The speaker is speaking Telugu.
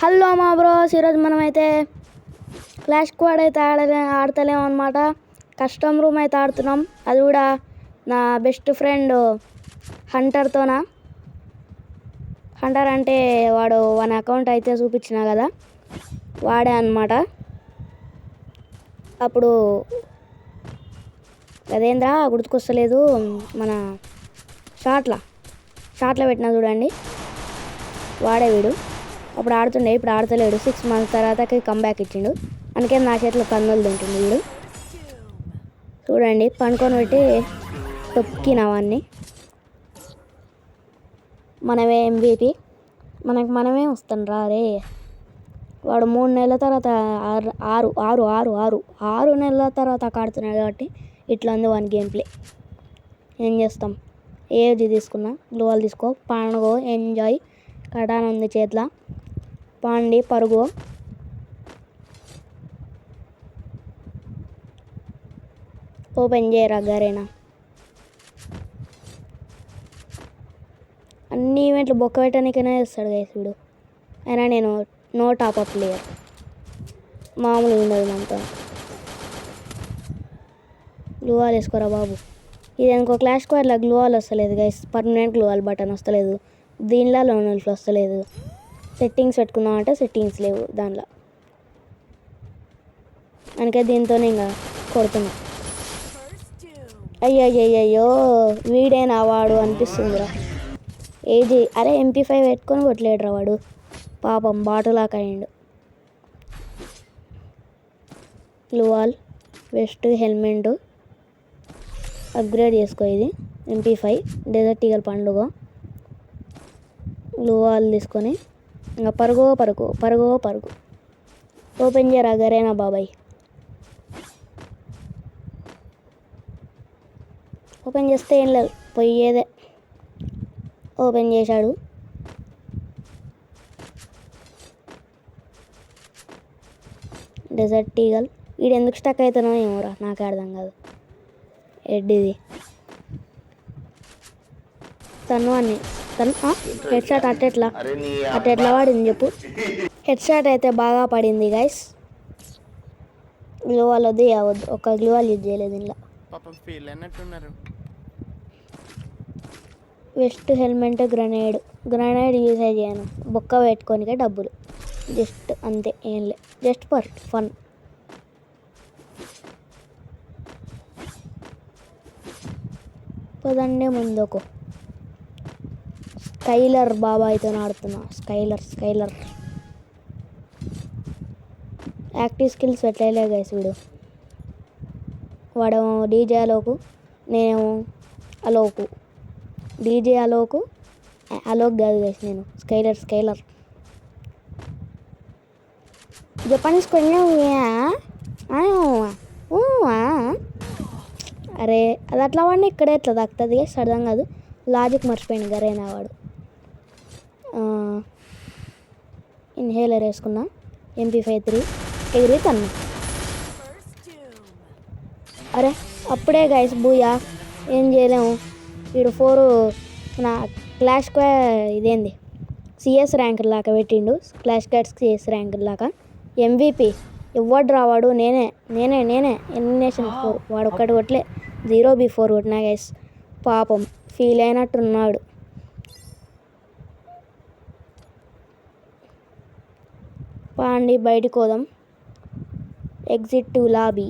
హలో మా బ్రోస్, ఈరోజు మనమైతే క్లాష్ స్క్వాడ్ అయితే ఆడతలేము అనమాట. కస్టమ్ రూమ్ అయితే ఆడుతున్నాం. అది కూడా నా బెస్ట్ ఫ్రెండ్ హంటర్తోనా. హంటర్ అంటే వాడు వన్ అకౌంట్ అయితే చూపించిన కదా, వాడే అనమాట. అప్పుడు అదేంద్రా గుర్తుకొస్తలేదు, మన షార్ట్లో పెట్టినా చూడండి, వాడే వీడు. అప్పుడు ఆడుతుండే, ఇప్పుడు ఆడతలేడు. 6 months తర్వాత కంబ్యాక్ ఇచ్చిండు. అందుకే నా చేతిలో కన్నులు తింటుండు వీడు. చూడండి, పండుకొని పెట్టి తొక్కినవన్నీ. మనమే MVP, మనమే వస్తాం రా రే. వాడు 3 నెలల తర్వాత 6 నెలల తర్వాత ఆడుతున్నాడు కాబట్టి ఇట్లా ఉంది వన్ గేమ్ ప్లే. ఏం చేస్తాం, ఏది తీసుకున్నా గ్లోవాల్ తీసుకో, పండుగో, ఎంజాయ్. కటాన్ ఉంది చేతిలో, పాండి పరుగు. ఓపెన్ చేయరా గరేనా. అన్ని ఈవెంట్లు బొక్క పెట్టడానికైనా చేస్తాడు గైస్ వీడు. అయినా నేను నో టాప్అప్ ప్లేయర్, మామూలుగా ఉండదు మనతో. గ్లూవాల్ వేసుకోరా బాబు. ఇది ఇంకో క్లాష్ స్క్వాడ్లో గ్లూవాల్ వస్తలేదు గైస్, పర్మనెంట్ గ్లూవాల్ బటన్ వస్తలేదు. దీనిలో లోనల్ఫ్ వస్తలేదు. సెట్టింగ్స్ పెట్టుకుందామంటే సెట్టింగ్స్ లేవు దానిలో. అందుకే దీంతోనే ఇంకా కొడుతున్నా. అయ్యయ్యో, వీడేనా వాడు అనిపిస్తుందిరా. ఏజీ అరే MP5 పెట్టుకొని కొట్టలేడురా వాడు, పాపం బాటులాక అయ్యిండు. గ్లూవాల్, వెస్ట్, హెల్మెట్ అప్గ్రేడ్ చేసుకో. ఇది MP5 డెజర్ట్ ఈగల్ పండుగ. గ్లూవాల్ తీసుకొని ఇంకా పరుగు. ఓపెన్ చేయరా గరేనా బాబాయ్. ఓపెన్ చేస్తే ఏం లేదు, పోయేదే. ఓపెన్ చేశాడు. Desert eagle. వీడు ఎందుకు స్టక్ అవుతానో ఏమోరా, నాకే అర్థం కాదు. ఎడ్డిది తను హెడ్ షాట్ అట్టెట్లా పడింది చెప్పు. హెడ్ షాట్ అయితే బాగా పడింది గైస్. గ్లూవాల్ వద్దు అవద్దు, ఒక గ్లూవాల్ యూజ్ చేయలేదు ఇంట్లో. వెస్ట్, హెల్మెట్, గ్రనేడ్ యూజ్ చేయను, బొక్క పెట్టుకోనికే డబ్బులు. జస్ట్ అంతే, ఏం లే, జస్ట్ ఫర్ ఫన్. పదండి ముందుకు. స్కైలర్ బాబాయ్తో ఆడుతున్నా. స్కైలర్ యాక్టివ్ స్కిల్స్ పెట్టలే గైస్ వీడు. వాడు డీజే అలోకు, నేను అలోకు. డీజే అలోకు కాదు గైస్, నేను స్కైలర్. జపానీస్ కొంచెం అరే అది అట్లా వాడిని ఇక్కడే ఎట్లా దక్కుతుంది గైస్, అర్థం కాదు. లాజిక్ మర్చిపోయింది గరేనా వాడు. ఇన్హేలర్ వేసుకున్నా, MP5 ఎగిరి తన్ను. అరే అప్పుడే గైస్ బూయా, ఏం చేయలేము. వీడు 4 నా క్లాష్ ఇదేంది CS ర్యాంక్ లాగా పెట్టిండు. క్లాష్ కార్డ్స్ CS ర్యాంక్ లాగా. MVP ఎవడు రావాడు, నేనే ఎలిమినేషన్ 4. వాడు ఒక్కటి కొట్టలే, 0B4 కొట్టినా గైస్. పాపం ఫీల్ అయినట్టున్నాడు. పాండి బయటికి పోదాం. Exit to lobby.